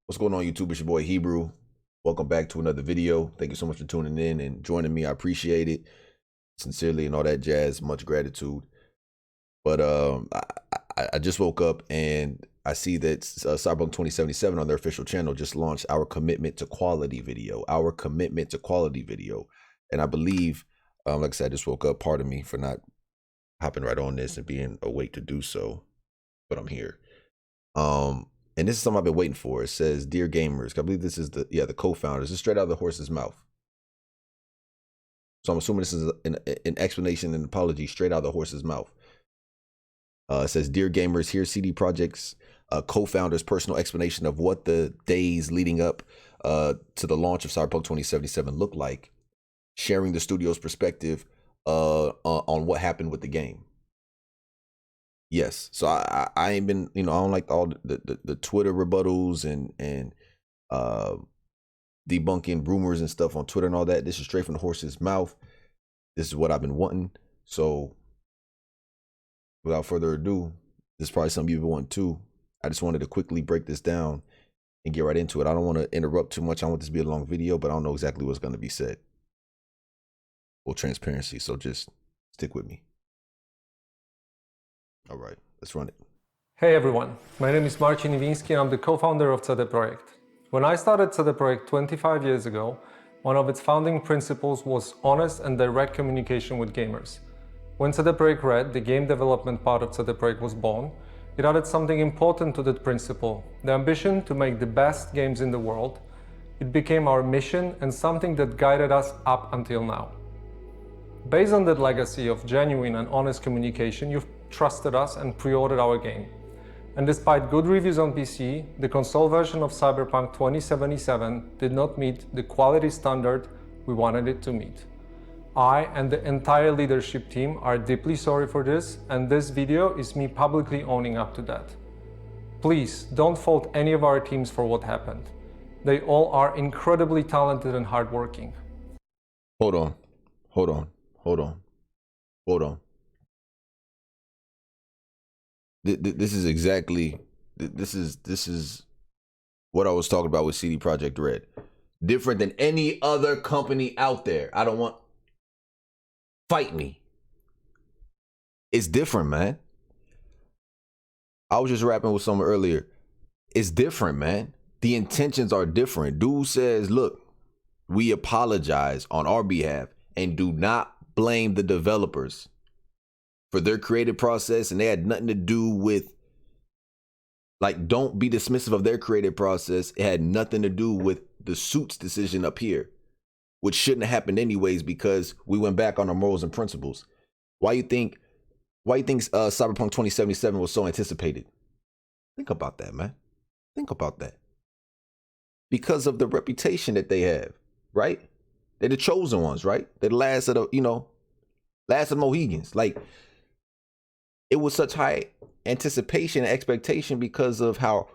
What's going on, YouTube? It's your boy Hebrew. Welcome back to another video. Thank you so much for tuning in and joining me. I appreciate it sincerely and all that jazz. Much gratitude. But I just woke up and I see that CYBERPUNK 2077 on their official channel just launched Our Commitment to Quality video. Our Commitment to Quality video. And I believe, like I said, I just woke up. Pardon me for not hopping right on this and being awake to do so, but I'm here. And this is something I've been waiting for. It says, "Dear gamers," I believe this is the co-founders. It's straight out of the horse's mouth. So I'm assuming this is an explanation and apology straight out of the horse's mouth. It says, "Dear gamers, here's CD Projekt's co-founder's personal explanation of what the days leading up to the launch of CYBERPUNK 2077 look like, sharing the studio's perspective on what happened with the game." Yes, so I ain't been, I don't like all the Twitter rebuttals and debunking rumors and stuff on Twitter and all that. This is straight from the horse's mouth. This is what I've been wanting. So without further ado, this is probably something you've been wanting too. I just wanted to quickly break this down and get right into it. I don't want to interrupt too much. I want this to be a long video, but I don't know exactly what's going to be said. Full transparency, so just stick with me. All right, let's run it. Hey everyone, my name is Marcin Iwiński and I'm the co-founder of CDPR. When I started CDPR 25 years ago, one of its founding principles was honest and direct communication with gamers. When CDPR Red, the game development part of CDPR, was born, it added something important to that principle, the ambition to make the best games in the world. It became our mission and something that guided us up until now. Based on that legacy of genuine and honest communication, you've trusted us and pre-ordered our game. And despite good reviews on PC, the console version of CYBERPUNK 2077 did not meet the quality standard we wanted it to meet. I and the entire leadership team are deeply sorry for this, and this video is me publicly owning up to that. Please don't fault any of our teams for what happened. They all are incredibly talented and hardworking. Hold on. This is exactly, this is what I was talking about with CD Projekt Red. Different than any other company out there. I don't want, fight me. It's different, man. I was just rapping with someone earlier. It's different, man. The intentions are different. Dude says, look, we apologize on our behalf and do not blame the developers for their creative process, and they had nothing to do with, like, don't be dismissive of their creative process. It had nothing to do with the suit's decision up here, which shouldn't have happened anyways because we went back on our morals and principles. Why you think CYBERPUNK 2077 was so anticipated? Think about that, man. Think about that. Because of the reputation that they have, right? They're the chosen ones, right? They're the last of the, last of the Mohegans. Like, it was such high anticipation and expectation because of how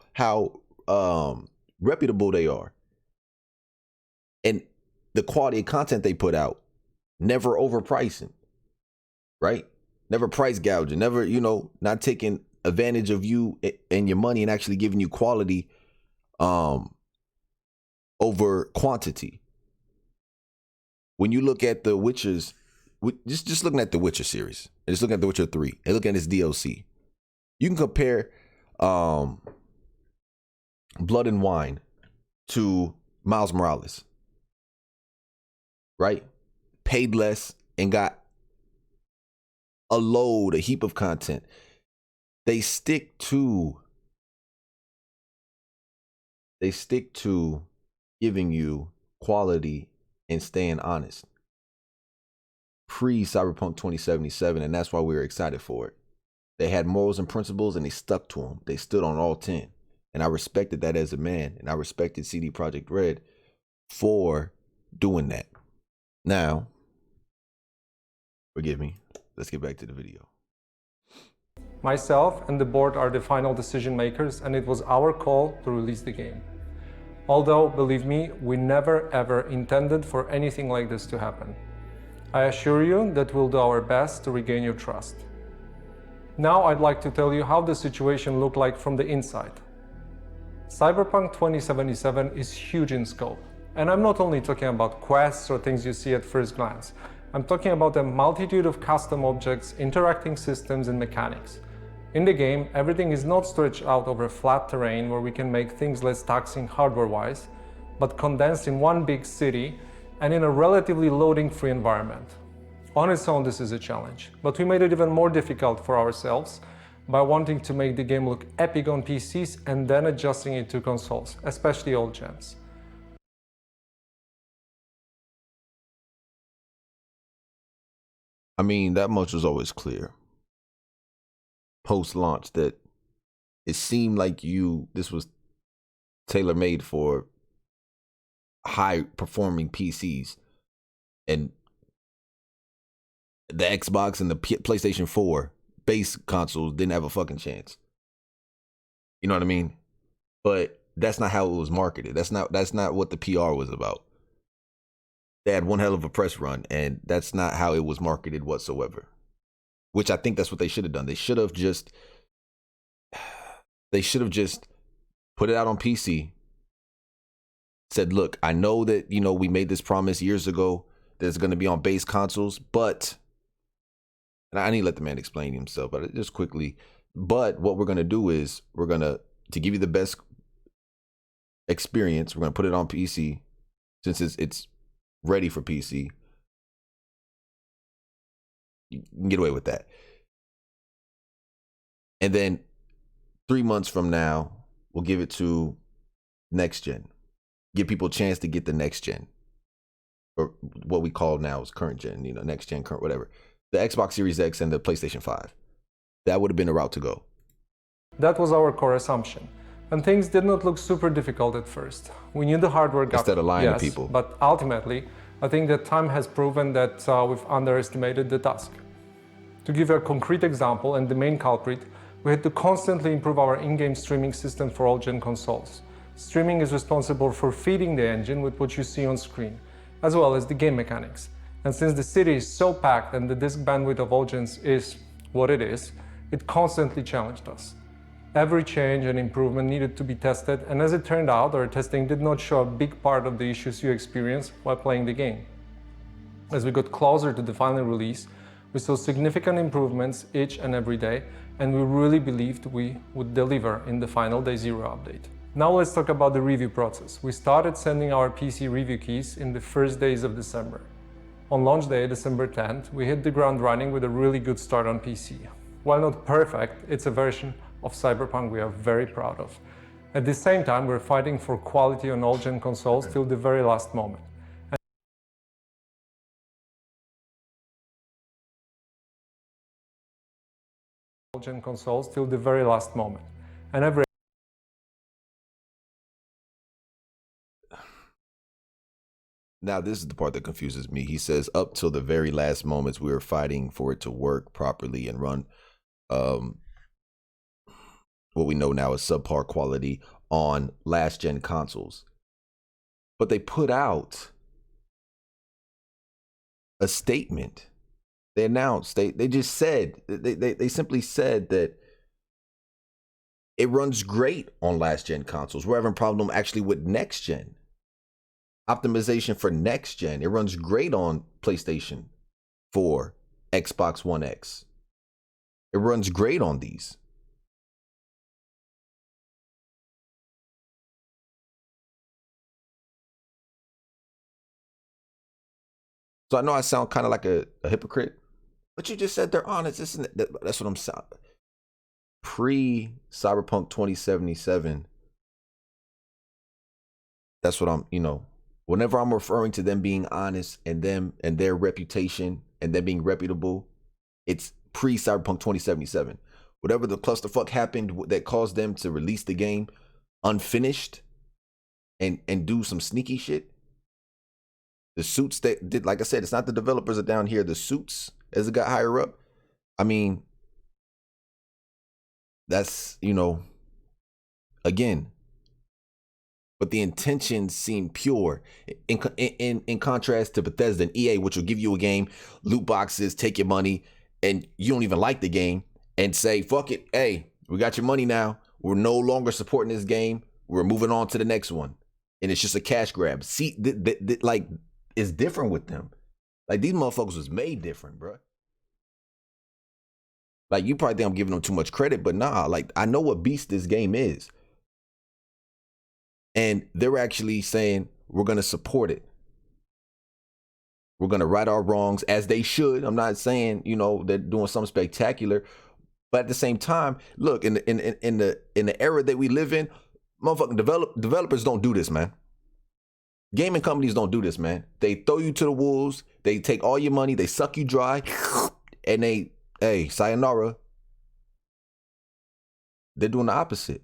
reputable they are. And the quality of content they put out, never overpricing, right? Never price gouging, never, not taking advantage of you and your money and actually giving you quality over quantity. When you look at the Witchers, just looking at the Witcher series, and just looking at the Witcher 3, and looking at this DLC, you can compare Blood and Wine to Miles Morales, right? Paid less and got a heap of content. They stick to giving you quality and staying honest. Pre-CYBERPUNK 2077, and that's why we were excited for it. They had morals and principles, and they stuck to them. They stood on all 10, and I respected that as a man, and I respected CD Projekt Red for doing that. Now, forgive me. Let's get back to the video. Myself and the board are the final decision makers, and it was our call to release the game. Although, believe me, we never ever intended for anything like this to happen. I assure you that we'll do our best to regain your trust. Now I'd like to tell you how the situation looked like from the inside. Cyberpunk 2077 is huge in scope. And I'm not only talking about quests or things you see at first glance. I'm talking about a multitude of custom objects, interacting systems, and mechanics. In the game, everything is not stretched out over flat terrain where we can make things less taxing hardware-wise, but condensed in one big city and in a relatively loading-free environment. On its own, this is a challenge, but we made it even more difficult for ourselves by wanting to make the game look epic on PCs and then adjusting it to consoles, especially old gens. I mean, that much was always clear. Post-launch, that it seemed like this was tailor-made for high-performing PCs, and the Xbox and the PlayStation 4 base consoles didn't have a fucking chance. You know what I mean? But that's not how it was marketed. That's not what the PR was about. They had one hell of a press run, and that's not how it was marketed whatsoever. Which I think that's what they should have done. They should have just put it out on PC. Said, look, I know that, we made this promise years ago that it's going to be on base consoles, but, and I need to let the man explain himself, but just quickly, but what we're going to do is to give you the best experience, we're going to put it on PC since it's ready for PC. You can get away with that. And then 3 months from now, we'll give it to next gen. Give people a chance to get the next gen, or what we call now is current gen, next gen, current, whatever. The Xbox Series X and the PlayStation 5. That would have been the route to go. That was our core assumption. And things did not look super difficult at first. We knew the hardware gap. Instead of lying to people. But ultimately, I think that time has proven that we've underestimated the task. To give a concrete example, and the main culprit, we had to constantly improve our in-game streaming system for all gen consoles. Streaming is responsible for feeding the engine with what you see on screen, as well as the game mechanics. And since the city is so packed and the disk bandwidth of all gens is what it is, it constantly challenged us. Every change and improvement needed to be tested, and as it turned out, our testing did not show a big part of the issues you experience while playing the game. As we got closer to the final release, we saw significant improvements each and every day, and we really believed we would deliver in the final Day Zero update. Now let's talk about the review process. We started sending our PC review keys in the first days of December. On launch day, December 10th, we hit the ground running with a really good start on PC. While not perfect, it's a version of Cyberpunk we are very proud of. At the same time, we're fighting for quality on all-gen consoles till the very last moment. All-gen consoles till the very last moment. And every Now, this is the part that confuses me. He says, up till the very last moments, we were fighting for it to work properly and run what we know now is subpar quality on last-gen consoles. But they put out a statement. They announced, they just said, they simply said that it runs great on last-gen consoles. We're having a problem actually with next-gen. Optimization for next gen. It runs great on PlayStation 4, Xbox One X. It runs great on these. So I know I sound kind of like a hypocrite, but you just said they're honest. That's what I'm saying. Pre-Cyberpunk 2077. That's what I'm, whenever I'm referring to them being honest and them and their reputation and them being reputable, it's pre-Cyberpunk 2077. Whatever the clusterfuck happened that caused them to release the game unfinished and do some sneaky shit. The suits that did, like I said, it's not the developers are down here. The suits, as it got higher up, I mean, that's, again, but the intentions seem pure in contrast to Bethesda and EA, which will give you a game, loot boxes, take your money, and you don't even like the game, and say, fuck it, hey, we got your money now. We're no longer supporting this game. we're moving on to the next one, and it's just a cash grab. See, like it's different with them. Like these motherfuckers was made different, bro. Like you probably think I'm giving them too much credit, but nah. Like I know what beast this game is, and they're actually saying we're gonna support it. We're gonna right our wrongs as they should. I'm not saying they're doing something spectacular, but at the same time, look in the era that we live in, motherfucking developers don't do this, man. Gaming companies don't do this, man. They throw you to the wolves. They take all your money. They suck you dry, and hey, sayonara. They're doing the opposite.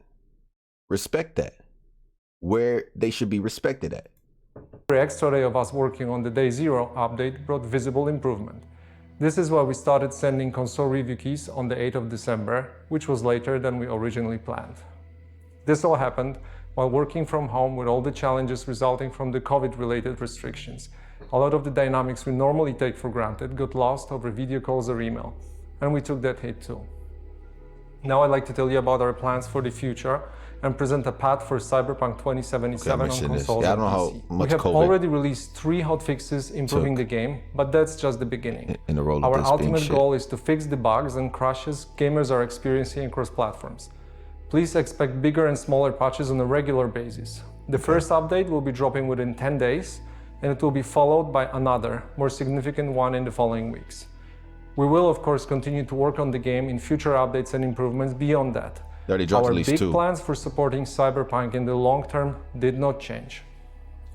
Respect that. Where they should be respected at. Every extra day of us working on the day 0 update brought visible improvement. This is why we started sending console review keys on the 8th of December, which was later than we originally planned. This all happened while working from home with all the challenges resulting from the COVID-related restrictions. A lot of the dynamics we normally take for granted got lost over video calls or email, and we took that hit too. Now I'd like to tell you about our plans for the future and present a path for CYBERPUNK 2077 on consoles and PC. We have already released 3 hotfixes improving the game, but that's just the beginning. Our ultimate goal is to fix the bugs and crashes gamers are experiencing across platforms. Please expect bigger and smaller patches on a regular basis. The first update will be dropping within 10 days, and it will be followed by another, more significant one in the following weeks. We will, of course, continue to work on the game in future updates and improvements beyond that. Our big plans for supporting CYBERPUNK in the long term did not change.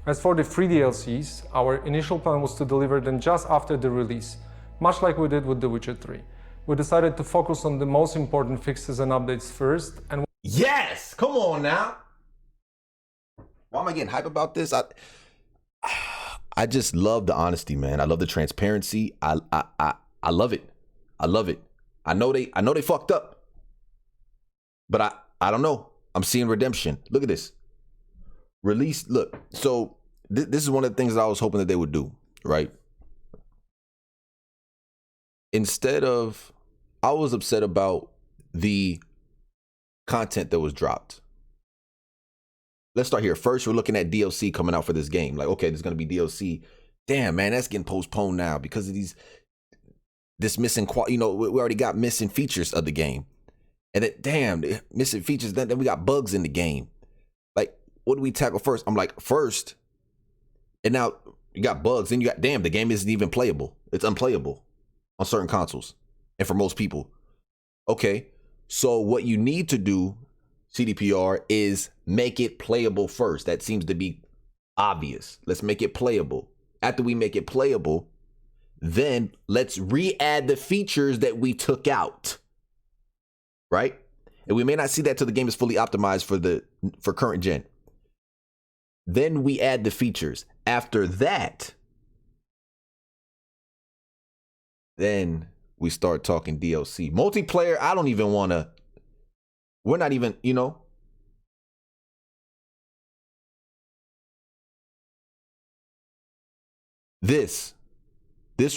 As for the free DLCs, our initial plan was to deliver them just after the release, much like we did with The Witcher 3. We decided to focus on the most important fixes and updates first, and yes! Come on now! Why am I getting hype about this? I just love the honesty, man. I love the transparency. I love it. I love it. I know they fucked up. But I don't know. I'm seeing redemption. Look at this. Release. Look. So this is one of the things that I was hoping that they would do, right? Instead of, I was upset about the content that was dropped. Let's start here. First, we're looking at DLC coming out for this game. Like, okay, there's going to be DLC. Damn, man, that's getting postponed now because of this missing, we already got missing features of the game. And then, damn, missing features. Then we got bugs in the game. Like, what do we tackle first? I'm like, first. And now you got bugs. Then you got, damn, the game isn't even playable. It's unplayable on certain consoles. And for most people. Okay. So what you need to do, CDPR, is make it playable first. That seems to be obvious. Let's make it playable. After we make it playable, then let's re-add the features that we took out. Right? And we may not see that till the game is fully optimized for current gen. Then we add the features. After that, then we start talking DLC. Multiplayer, I don't even want to. We're not even, This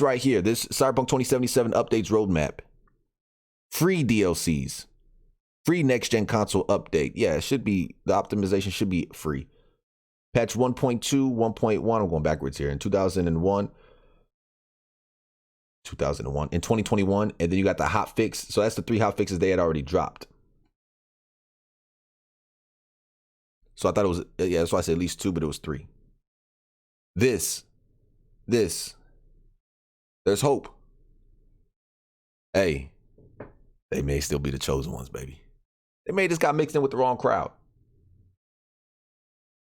right here, this Cyberpunk 2077 updates roadmap. Free DLCs. Free next-gen console update. Yeah, it should be, the optimization should be free. Patch 1.2, 1.1, I'm going backwards here. In 2001, in 2021, and then you got the hot fix. So that's the 3 hot fixes they had already dropped. So I thought it was, yeah, that's why I said at least 2, but it was 3. This, there's hope. Hey, they may still be the chosen ones, baby. They may just got mixed in with the wrong crowd.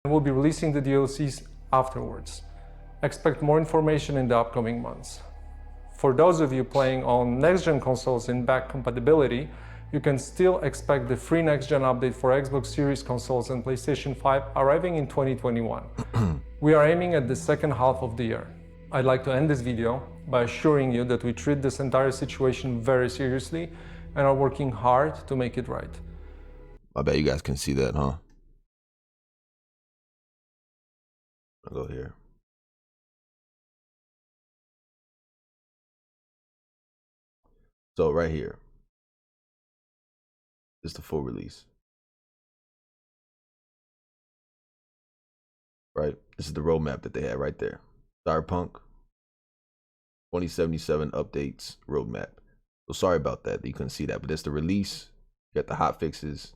We'll be releasing the DLCs afterwards. Expect more information in the upcoming months. For those of you playing on next-gen consoles in back compatibility, you can still expect the free next-gen update for Xbox Series consoles and PlayStation 5 arriving in 2021. We are aiming at the second half of the year. I'd like to end this video by assuring you that we treat this entire situation very seriously and are working hard to make it right. I bet you guys can see that, huh? I'll go here. So right here is the full release. right? This is the roadmap that they had right there. Cyberpunk 2077 updates roadmap. So sorry about that you couldn't see that, but it's the release. You got the hot fixes,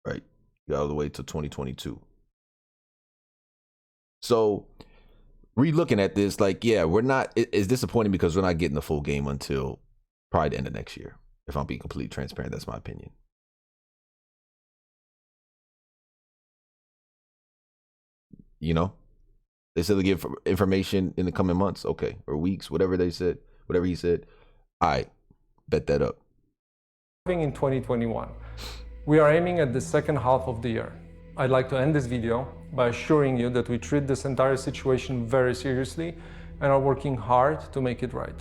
right? You got all the way to 2022. So re-looking at this, like, yeah, it's disappointing because we're not getting the full game until probably the end of next year. If I'm being completely transparent, that's my opinion. You know, they said they give information in the coming months, okay, or weeks, whatever they said, whatever he said. I bet that up. In 2021, we are aiming at the second half of the year. I'd like to end this video by assuring you that we treat this entire situation very seriously and are working hard to make it right.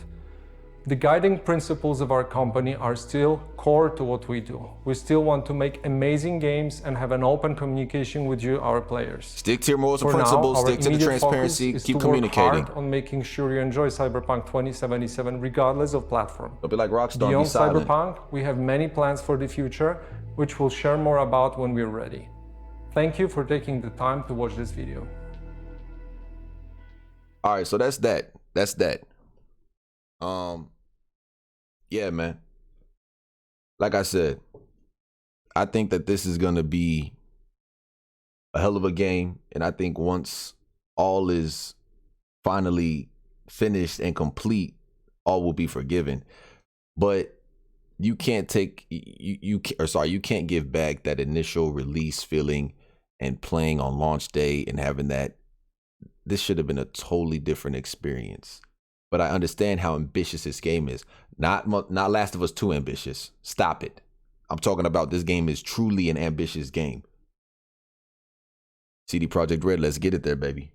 The guiding principles of our company are still core to what we do. We still want to make amazing games and have an open communication with you, our players. Stick to your morals and principles, stick to the transparency, keep communicating. Work hard on making sure you enjoy Cyberpunk 2077 regardless of platform. Don't be like Rockstar, Beyond be silent. Cyberpunk, we have many plans for the future, which we'll share more about when we're ready. Thank you for taking the time to watch this video. All right, so that's that. That's that. Yeah, man. Like I said, I think that this is going to be a hell of a game. And I think once all is finally finished and complete, all will be forgiven. But you can't take, you can't give back that initial release feeling and playing on launch day and having that. This should have been a totally different experience. But I understand how ambitious this game is. Not Last of Us 2 ambitious. Stop it. I'm talking about this game is truly an ambitious game. CD Projekt Red, let's get it there, baby.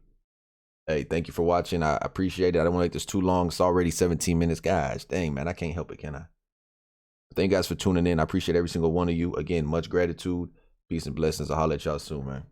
Hey, thank you for watching. I appreciate it. I don't want to make this too long. It's already 17 minutes. Gosh, dang, man, I can't help it, can I? Thank you guys for tuning in. I appreciate every single one of you. Again, much gratitude. Peace and blessings. I'll holler at y'all soon, man.